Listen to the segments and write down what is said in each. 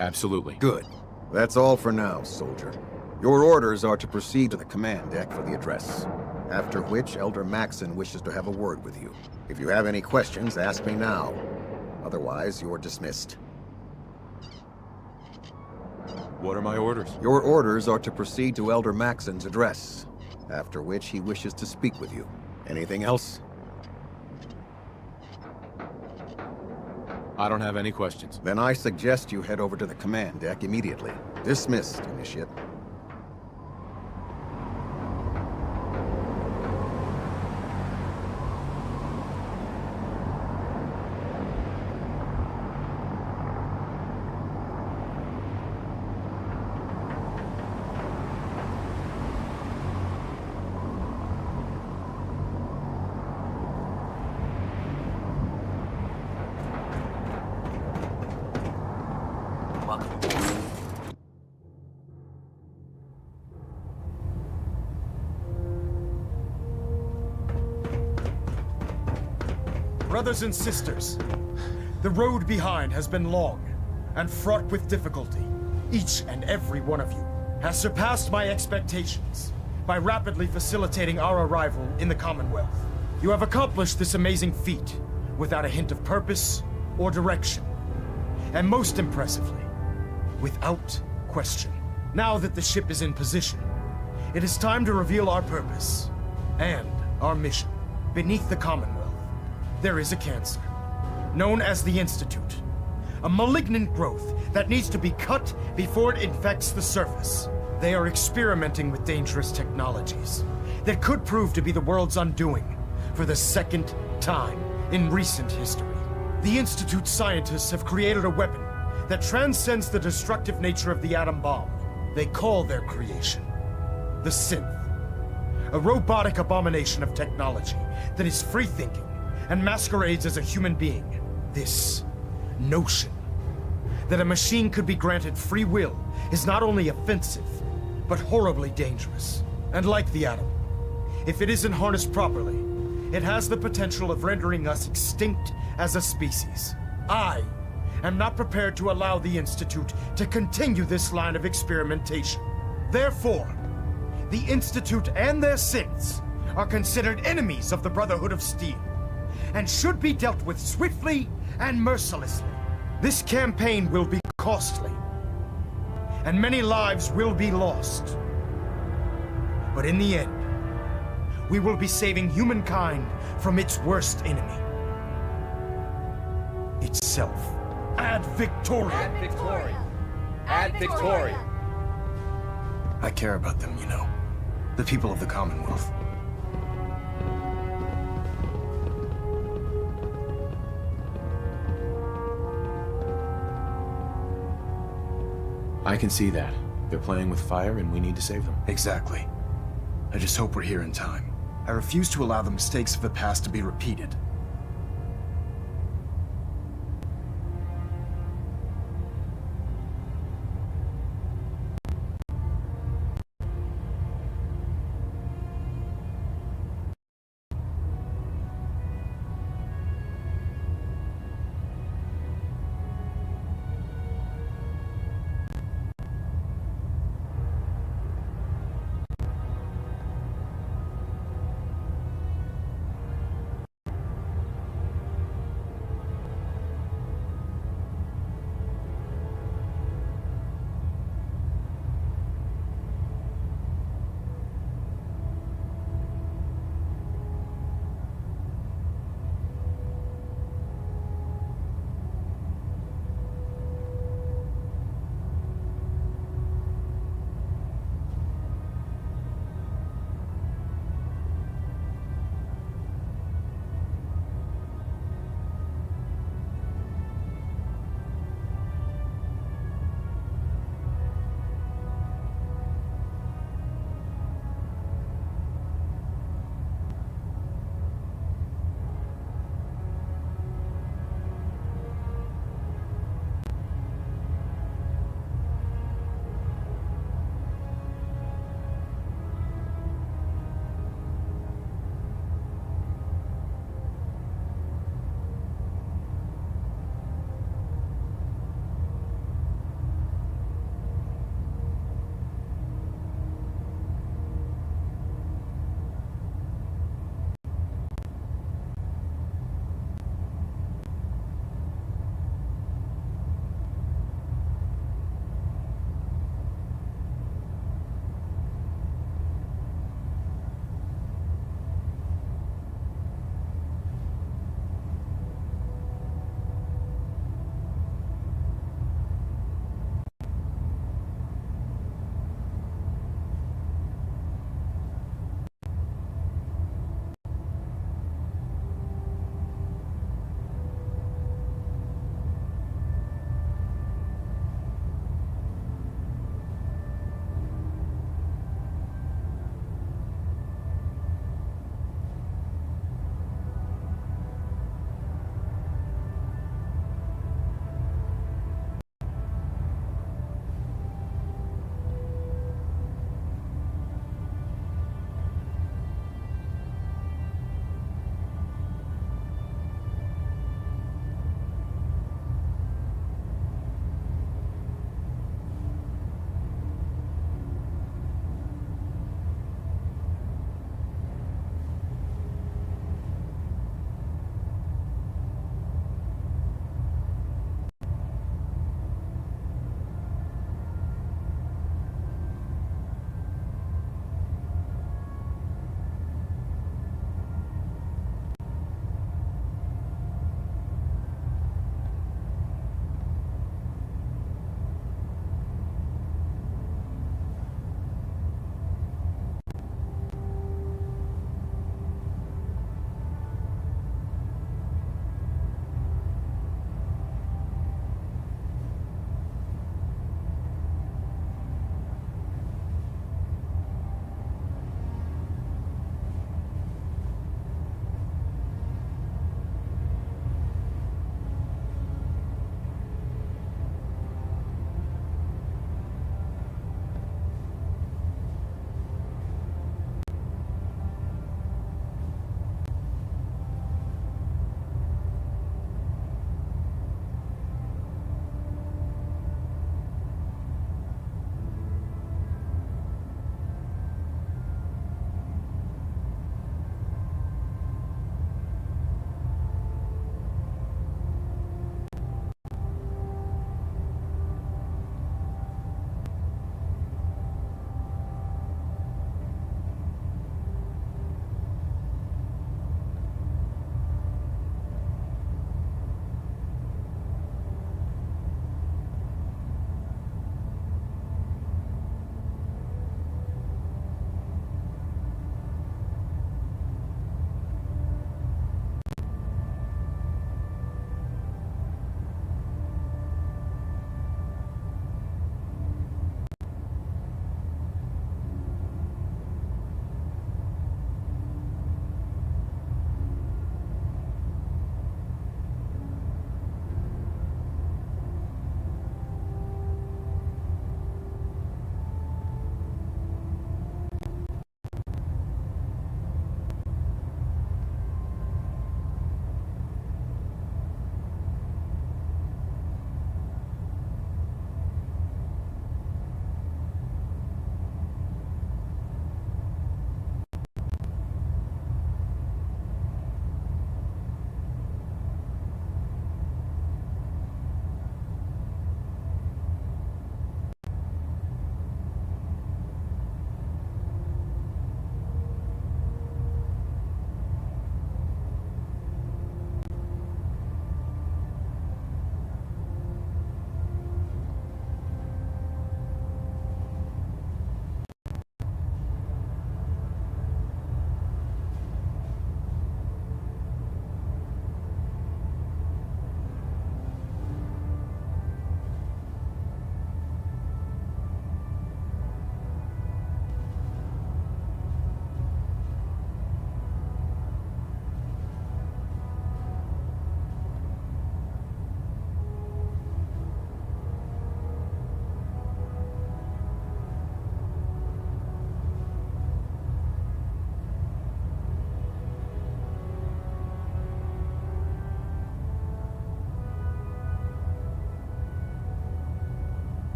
Absolutely. Good. That's all for now, soldier. Your orders are to proceed to the command deck for the address. After which, Elder Maxson wishes to have a word with you. If you have any questions, ask me now. Otherwise, you're dismissed. What are my orders? Your orders are to proceed to Elder Maxson's address. After which, he wishes to speak with you. Anything else? I don't have any questions. Then I suggest you head over to the command deck immediately. Dismissed, Initiate. Brothers and sisters, the road behind has been long and fraught with difficulty. Each and every one of you has surpassed my expectations by rapidly facilitating our arrival in the Commonwealth. You have accomplished this amazing feat without a hint of purpose or direction, and most impressively, without question. Now that the ship is in position, it is time to reveal our purpose and our mission. Beneath the Commonwealth, there is a cancer, known as the Institute. A malignant growth that needs to be cut before it infects the surface. They are experimenting with dangerous technologies that could prove to be the world's undoing for the second time in recent history. The Institute scientists have created a weapon that transcends the destructive nature of the atom bomb. They call their creation the Synth. A robotic abomination of technology that is free-thinking and masquerades as a human being. This notion that a machine could be granted free will is not only offensive, but horribly dangerous. And like the atom, if it isn't harnessed properly, it has the potential of rendering us extinct as a species. I am not prepared to allow the Institute to continue this line of experimentation. Therefore, the Institute and their synths are considered enemies of the Brotherhood of Steel, and should be dealt with swiftly and mercilessly. This campaign will be costly, and many lives will be lost. But in the end, we will be saving humankind from its worst enemy. Itself. Ad Victoria! Ad Victoria! Ad Victoria! I care about them, you know. The people of the Commonwealth. I can see that. They're playing with fire and we need to save them. Exactly. I just hope we're here in time. I refuse to allow the mistakes of the past to be repeated.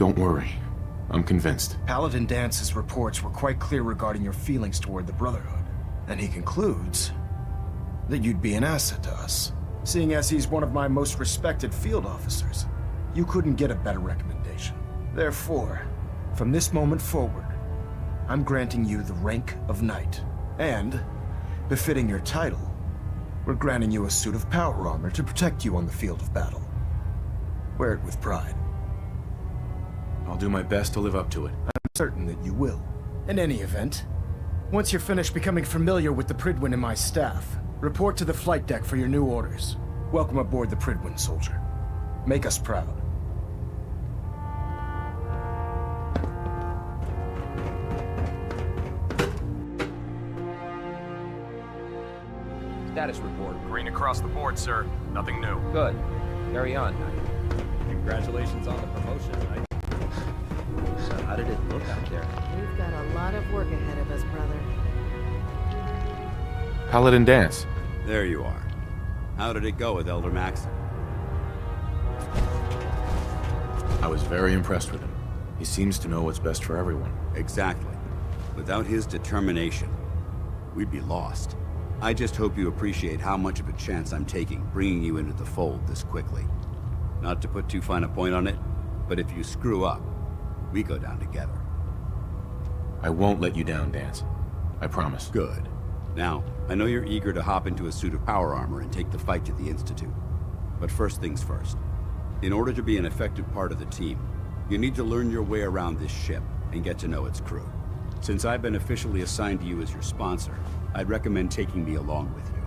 Don't worry. I'm convinced. Paladin Dance's reports were quite clear regarding your feelings toward the Brotherhood, and he concludes that you'd be an asset to us. Seeing as he's one of my most respected field officers, you couldn't get a better recommendation. Therefore, from this moment forward, I'm granting you the rank of Knight, and, befitting your title, we're granting you a suit of power armor to protect you on the field of battle. Wear it with pride. I'll do my best to live up to it. I'm certain that you will. In any event, once you're finished becoming familiar with the Prydwen and my staff, report to the flight deck for your new orders. Welcome aboard the Prydwen, soldier. Make us proud. Status report. Green across the board, sir. Nothing new. Good. Carry on, Knight. Congratulations on the promotion, Knight. So how did it look out there? We've got a lot of work ahead of us, brother. Paladin Dance. There you are. How did it go with Elder Maxon? I was very impressed with him. He seems to know what's best for everyone. Exactly. Without his determination, we'd be lost. I just hope you appreciate how much of a chance I'm taking bringing you into the fold this quickly. Not to put too fine a point on it, but if you screw up, we go down together. I won't let you down, Dance. I promise. Good. Now, I know you're eager to hop into a suit of power armor and take the fight to the Institute. But first things first. In order to be an effective part of the team, you need to learn your way around this ship and get to know its crew. Since I've been officially assigned to you as your sponsor, I'd recommend taking me along with you.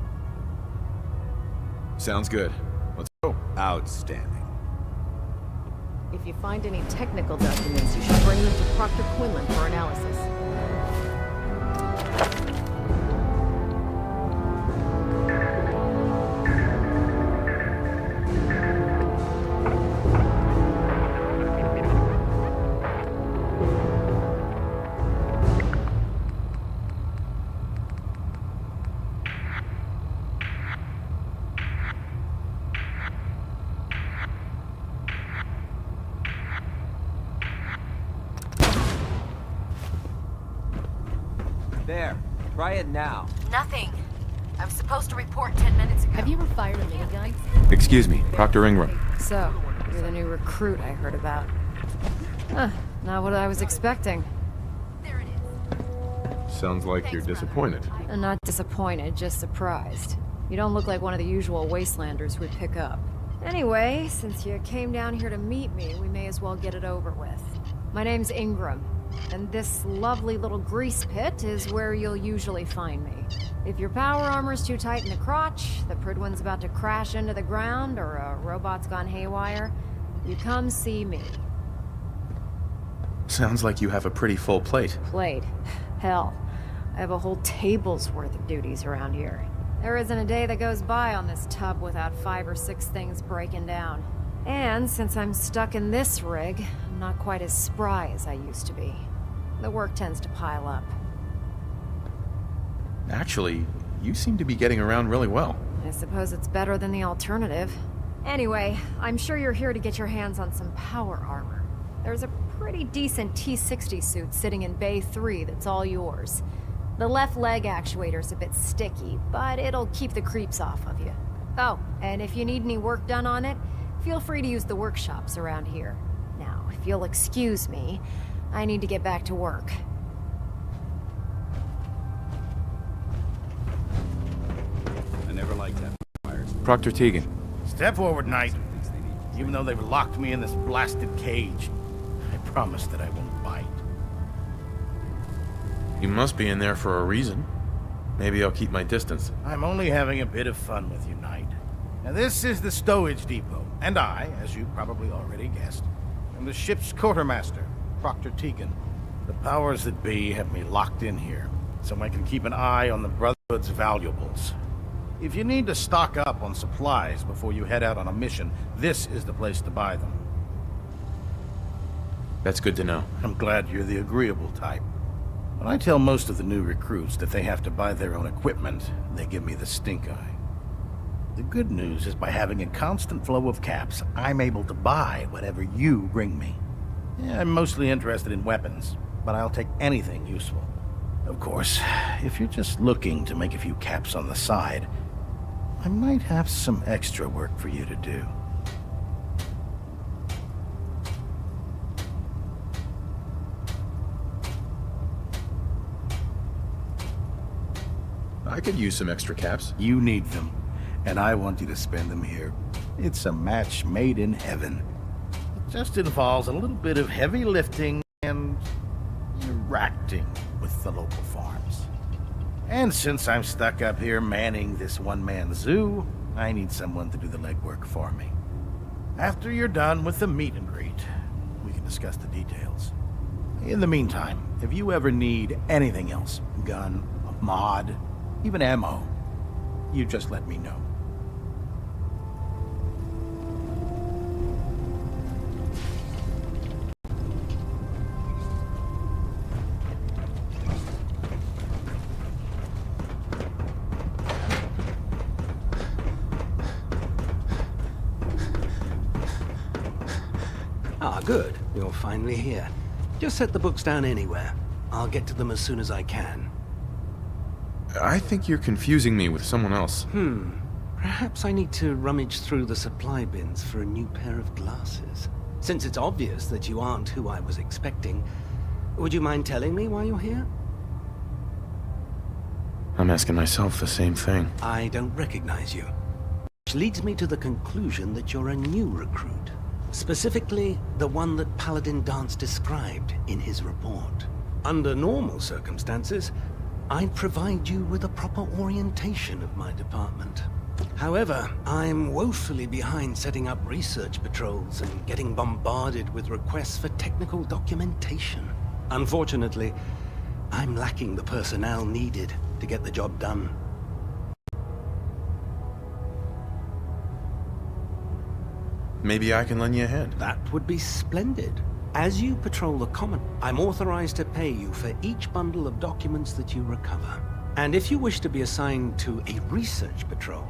Sounds good. Let's go. Outstanding. If you find any technical documents, you should bring them to Proctor Quinlan for analysis. There. Try it now. Nothing. I was supposed to report 10 minutes ago. Have you ever fired a minigun? Excuse me, Proctor Ingram. So, you're the new recruit I heard about. Huh, not what I was expecting. There it is. Sounds like you're disappointed. I'm not disappointed, just surprised. You don't look like one of the usual wastelanders we'd pick up. Anyway, since you came down here to meet me, we may as well get it over with. My name's Ingram, and this lovely little grease pit is where you'll usually find me. If your power armor's too tight in the crotch, the Prydwen's about to crash into the ground, or a robot's gone haywire, you come see me. Sounds like you have a pretty full plate. Plate? Hell, I have a whole table's worth of duties around here. There isn't a day that goes by on this tub without 5 or 6 things breaking down. And since I'm stuck in this rig, I'm not quite as spry as I used to be. The work tends to pile up. Actually, you seem to be getting around really well. I suppose it's better than the alternative. Anyway, I'm sure you're here to get your hands on some power armor. There's a pretty decent T-60 suit sitting in Bay 3 that's all yours. The left leg actuator's a bit sticky, but it'll keep the creeps off of you. Oh, and if you need any work done on it, feel free to use the workshops around here. Now, if you'll excuse me, I need to get back to work. I never liked that. Proctor Tegan. Step forward, Knight. Even though they've locked me in this blasted cage, I promise that I won't bite. You must be in there for a reason. Maybe I'll keep my distance. I'm only having a bit of fun with you, Knight. Now, this is the stowage depot, and I, as you probably already guessed, am the ship's quartermaster, Proctor Tegan. The powers that be have me locked in here, so I can keep an eye on the Brotherhood's valuables. If you need to stock up on supplies before you head out on a mission, this is the place to buy them. That's good to know. I'm glad you're the agreeable type. When I tell most of the new recruits that they have to buy their own equipment, they give me the stink eye. The good news is by having a constant flow of caps, I'm able to buy whatever you bring me. Yeah, I'm mostly interested in weapons, but I'll take anything useful. Of course, if you're just looking to make a few caps on the side, I might have some extra work for you to do. I could use some extra caps. You need them, and I want you to spend them here. It's a match made in heaven. It just involves a little bit of heavy lifting and interacting with the local farms. And since I'm stuck up here manning this one-man zoo, I need someone to do the legwork for me. After you're done with the meet and greet, we can discuss the details. In the meantime, if you ever need anything else, gun, a mod, even ammo, you just let me know. Ah, good. You're finally here. Just set the books down anywhere. I'll get to them as soon as I can. I think you're confusing me with someone else. Perhaps I need to rummage through the supply bins for a new pair of glasses. Since it's obvious that you aren't who I was expecting, would you mind telling me why you're here? I'm asking myself the same thing. I don't recognize you. Which leads me to the conclusion that you're a new recruit. Specifically, the one that Paladin Danse described in his report. Under normal circumstances, I'd provide you with a proper orientation of my department. However, I'm woefully behind setting up research patrols and getting bombarded with requests for technical documentation. Unfortunately, I'm lacking the personnel needed to get the job done. Maybe I can lend you a hand. That would be splendid. As you patrol the common, I'm authorized to pay you for each bundle of documents that you recover. And if you wish to be assigned to a research patrol,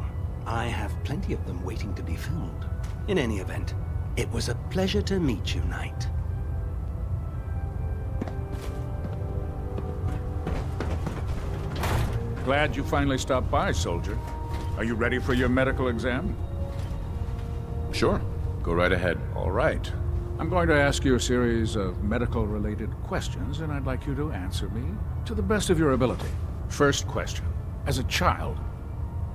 I have plenty of them waiting to be filled. In any event, it was a pleasure to meet you, Knight. Glad you finally stopped by, soldier. Are you ready for your medical exam? Sure. Go right ahead. All right. I'm going to ask you a series of medical-related questions, and I'd like you to answer me to the best of your ability. First question. As a child,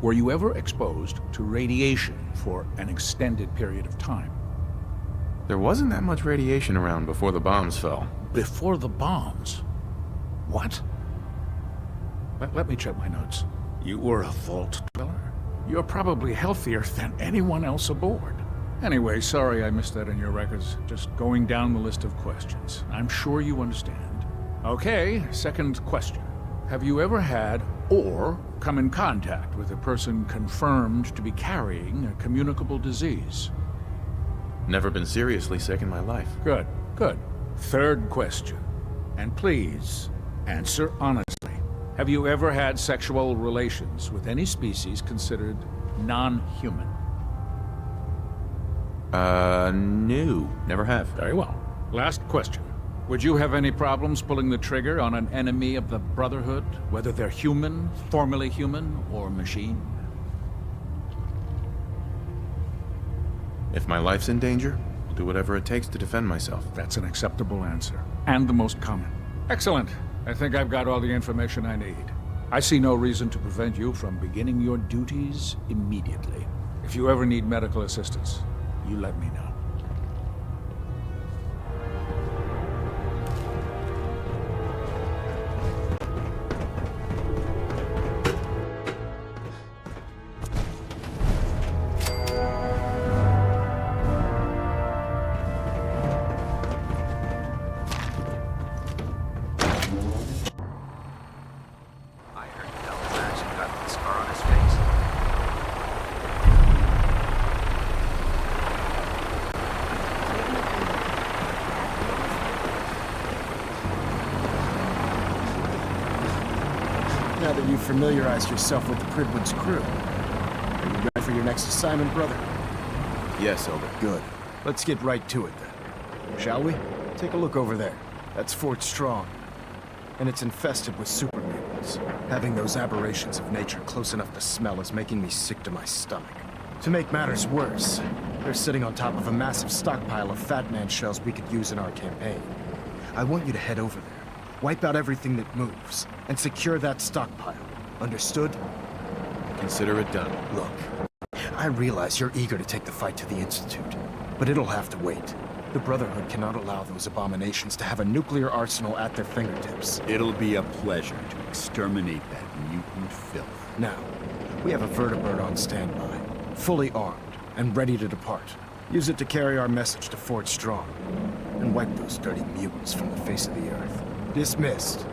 were you ever exposed to radiation for an extended period of time? There wasn't that much radiation around before the bombs fell. Before the bombs? What? Let me check my notes. You were a vault dweller? You're probably healthier than anyone else aboard. Anyway, sorry I missed that in your records. Just going down the list of questions. I'm sure you understand. Okay, second question. Have you ever had or come in contact with a person confirmed to be carrying a communicable disease? Never been seriously sick in my life. Good, good. Third question. And please, answer honestly. Have you ever had sexual relations with any species considered non-human? No. Never have. Very well. Last question. Would you have any problems pulling the trigger on an enemy of the Brotherhood, whether they're human, formerly human, or machine? If my life's in danger, I'll do whatever it takes to defend myself. That's an acceptable answer. And the most common. Excellent. I think I've got all the information I need. I see no reason to prevent you from beginning your duties immediately. If you ever need medical assistance, you let me know. I heard Delta actually got the scar on his face. Now that you've familiarized yourself with the Pridwood's crew, are you ready for your next assignment, brother? Yes, Elder. Good. Let's get right to it then. Shall we? Take a look over there. That's Fort Strong. And it's infested with super mutants. Having those aberrations of nature close enough to smell is making me sick to my stomach. To make matters worse, they're sitting on top of a massive stockpile of Fat Man shells we could use in our campaign. I want you to head over there, wipe out everything that moves, and secure that stockpile. Understood? Consider it done. Look, I realize you're eager to take the fight to the Institute, but it'll have to wait. The Brotherhood cannot allow those abominations to have a nuclear arsenal at their fingertips. It'll be a pleasure to exterminate that mutant filth. Now, we have a vertibird on standby, fully armed and ready to depart. Use it to carry our message to Fort Strong, and wipe those dirty mutants from the face of the earth. Dismissed.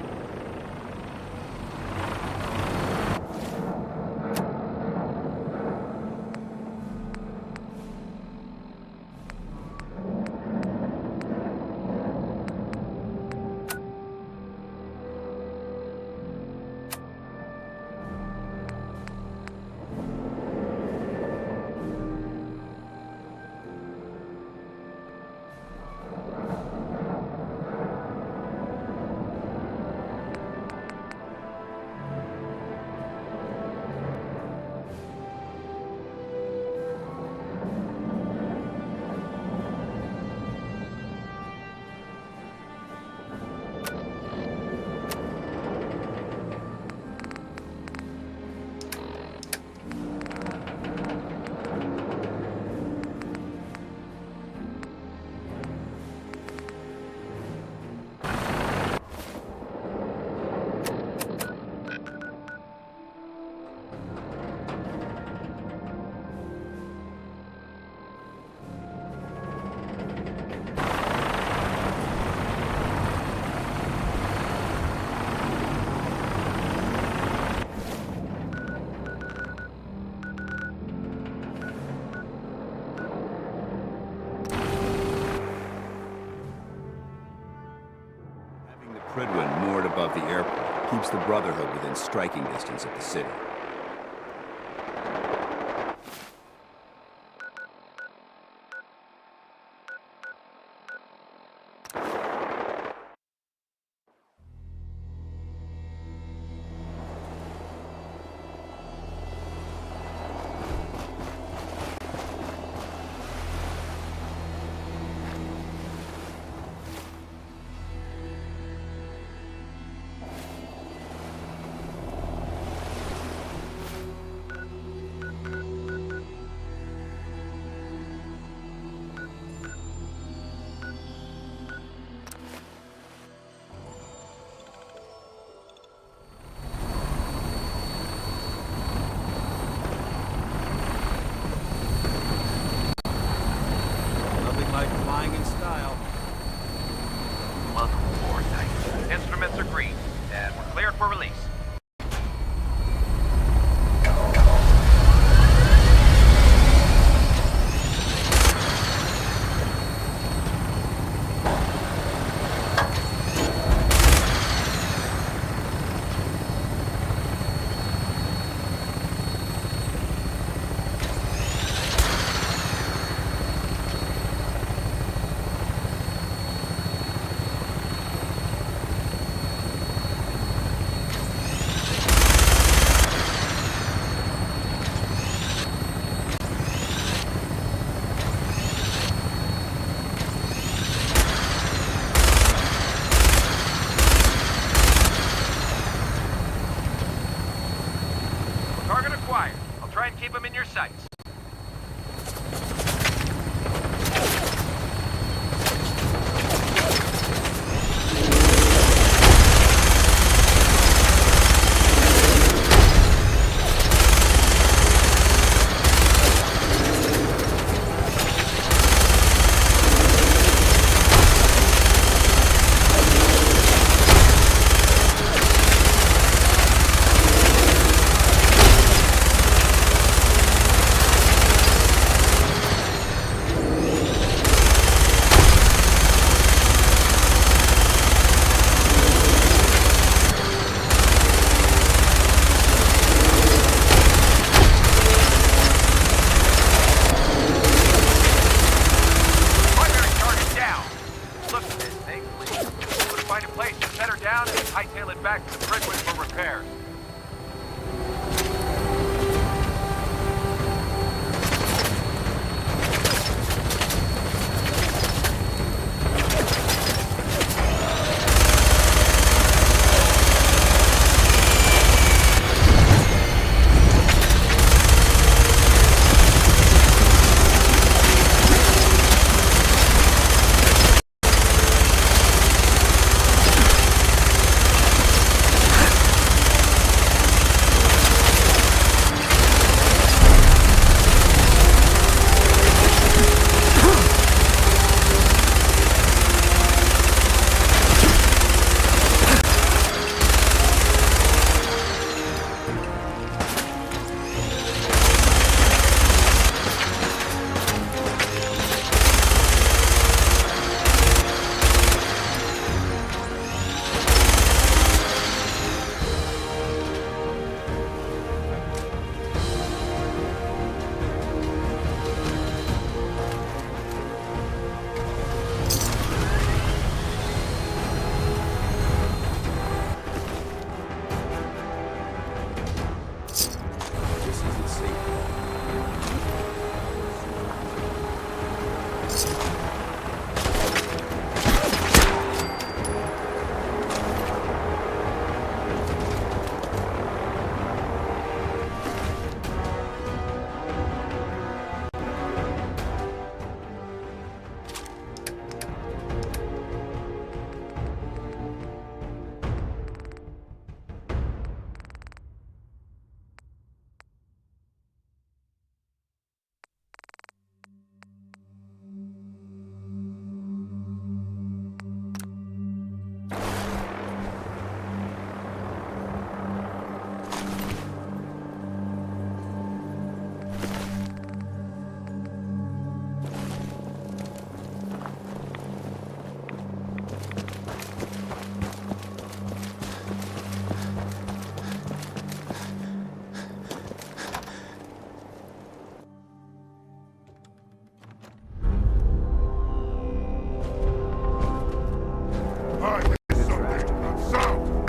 Prydwen moored above the airport keeps the Brotherhood within striking distance of the city. Instruments are green, and we're cleared for release. Target acquired. I'll try and keep him in your sights. Thankfully, we would find a place to set her down and hightail it back to the Brentwood for repairs.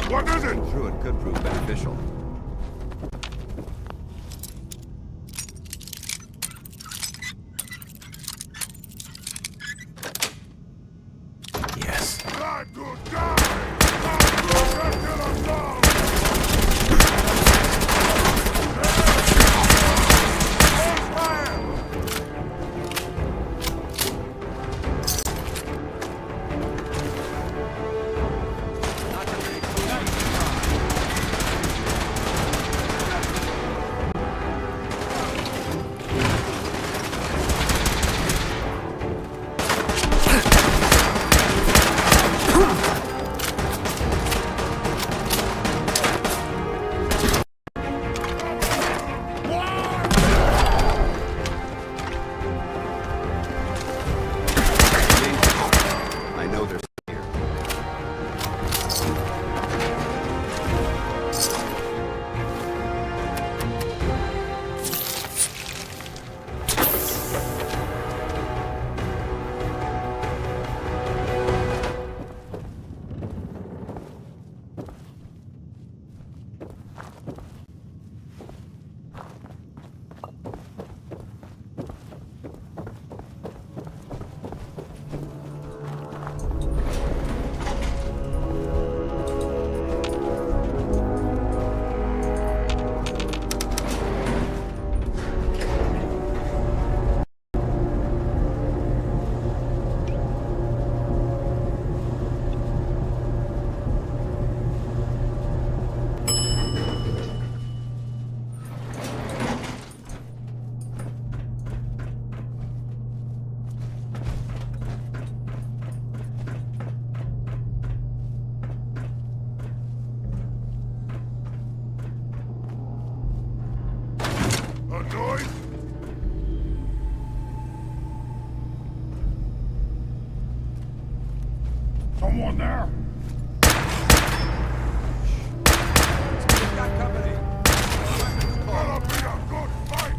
What is it? True, it could prove beneficial. Yes. Time to die! Time to rest in a song! Someone there? Gonna be a good fight!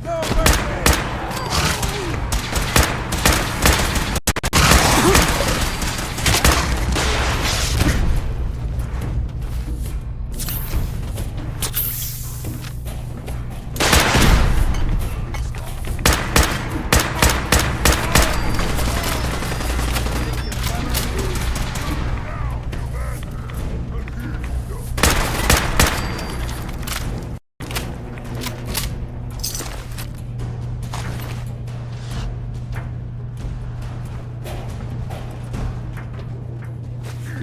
No mercy!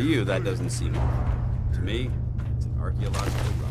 To you, that doesn't seem awful. To me, it's an archaeological relic.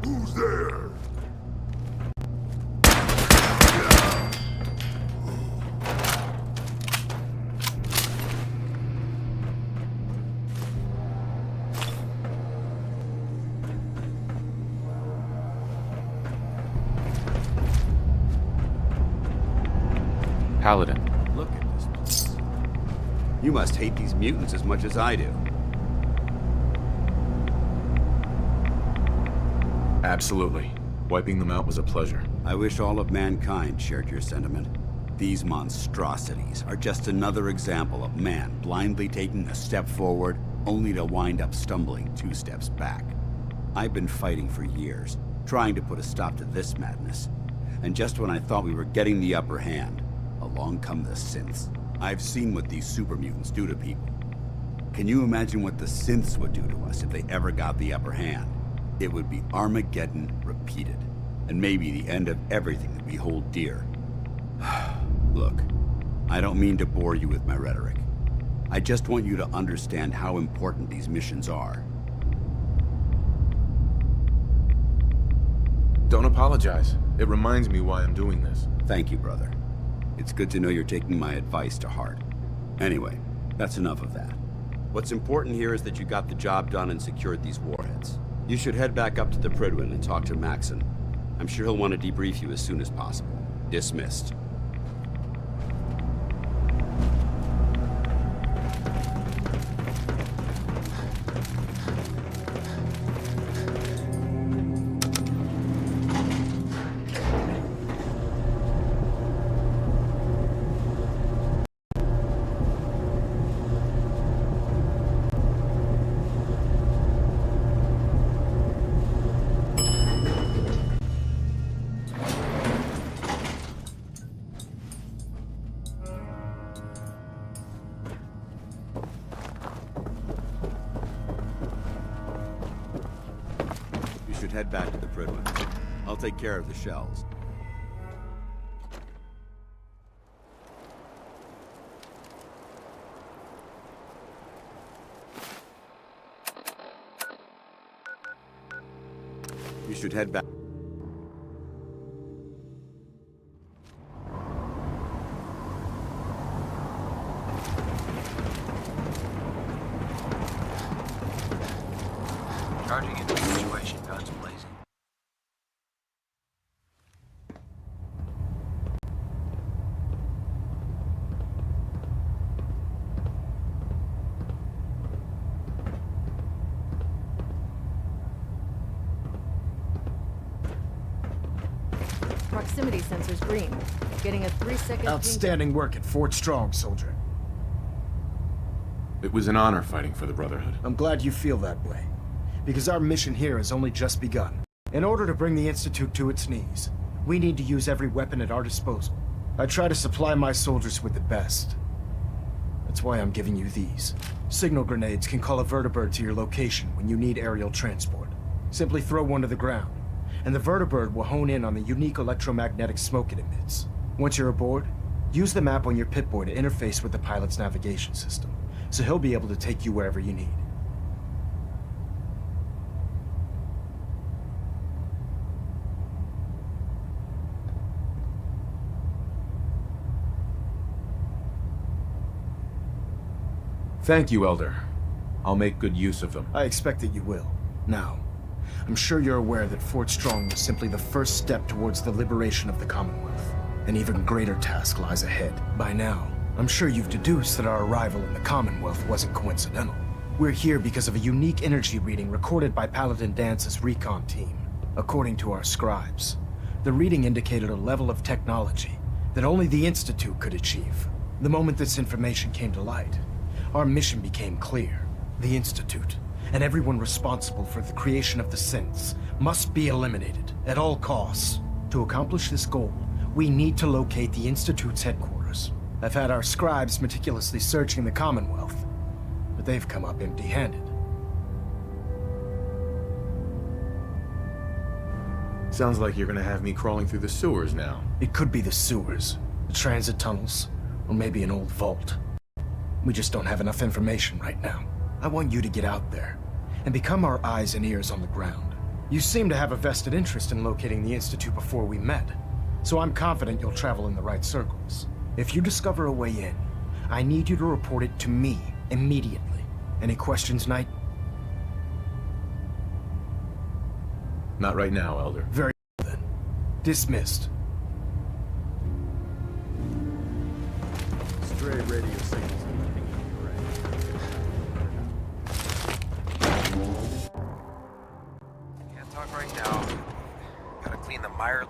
Who's there? Paladin. Look at this place. You must hate these mutants as much as I do. Absolutely. Wiping them out was a pleasure. I wish all of mankind shared your sentiment. These monstrosities are just another example of man blindly taking a step forward, only to wind up stumbling 2 steps back. I've been fighting for years, trying to put a stop to this madness. And just when I thought we were getting the upper hand, along come the synths. I've seen what these super mutants do to people. Can you imagine what the synths would do to us if they ever got the upper hand? It would be Armageddon repeated, and maybe the end of everything that we hold dear. Look, I don't mean to bore you with my rhetoric. I just want you to understand how important these missions are. Don't apologize. It reminds me why I'm doing this. Thank you, brother. It's good to know you're taking my advice to heart. Anyway, that's enough of that. What's important here is that you got the job done and secured these warheads. You should head back up to the Prydwen and talk to Maxson. I'm sure he'll want to debrief you as soon as possible. Dismissed. You should head back to the Prydwen. I'll take care of the shells. You should head back. Charging into the situation, guns blazing. Proximity sensor's green. Getting a 3-second... Outstanding work at Fort Strong, soldier. It was an honor fighting for the Brotherhood. I'm glad you feel that way, because our mission here has only just begun. In order to bring the Institute to its knees, we need to use every weapon at our disposal. I try to supply my soldiers with the best. That's why I'm giving you these. Signal grenades can call a vertibird to your location when you need aerial transport. Simply throw one to the ground, and the vertibird will hone in on the unique electromagnetic smoke it emits. Once you're aboard, use the map on your Pip-Boy to interface with the pilot's navigation system, so he'll be able to take you wherever you need. Thank you, Elder. I'll make good use of them. I expect that you will. Now, I'm sure you're aware that Fort Strong was simply the first step towards the liberation of the Commonwealth. An even greater task lies ahead. By now, I'm sure you've deduced that our arrival in the Commonwealth wasn't coincidental. We're here because of a unique energy reading recorded by Paladin Dance's recon team. According to our scribes, the reading indicated a level of technology that only the Institute could achieve. The moment this information came to light, our mission became clear. The Institute, and everyone responsible for the creation of the synths, must be eliminated at all costs. To accomplish this goal, we need to locate the Institute's headquarters. I've had our scribes meticulously searching the Commonwealth, but they've come up empty-handed. Sounds like you're gonna have me crawling through the sewers now. It could be the sewers, the transit tunnels, or maybe an old vault. We just don't have enough information right now. I want you to get out there and become our eyes and ears on the ground. You seem to have a vested interest in locating the Institute before we met, so I'm confident you'll travel in the right circles. If you discover a way in, I need you to report it to me immediately. Any questions, Knight? Not right now, Elder. Very well then. Dismissed. Stray radio signals. Can't talk right now. Gotta clean the mire.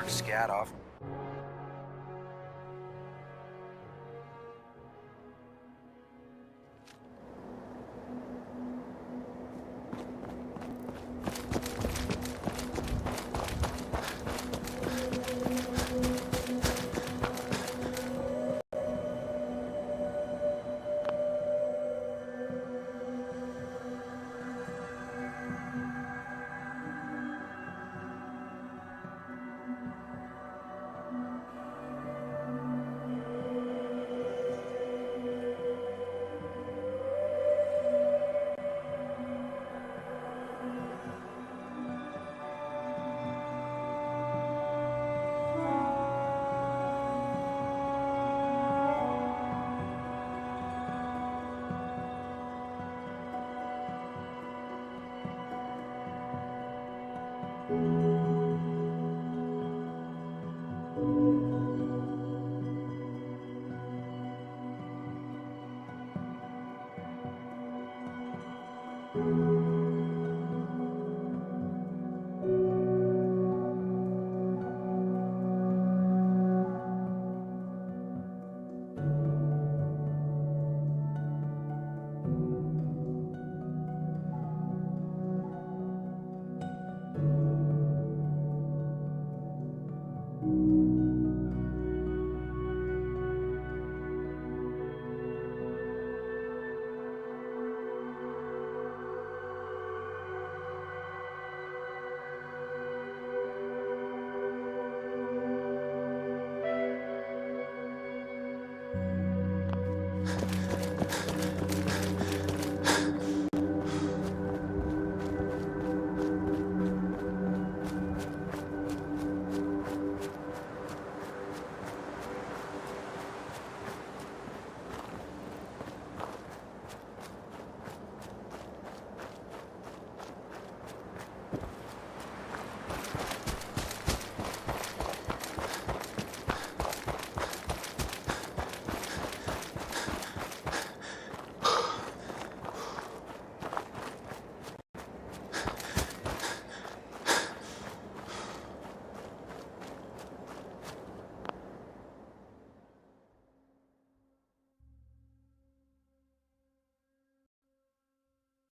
Scat off. you.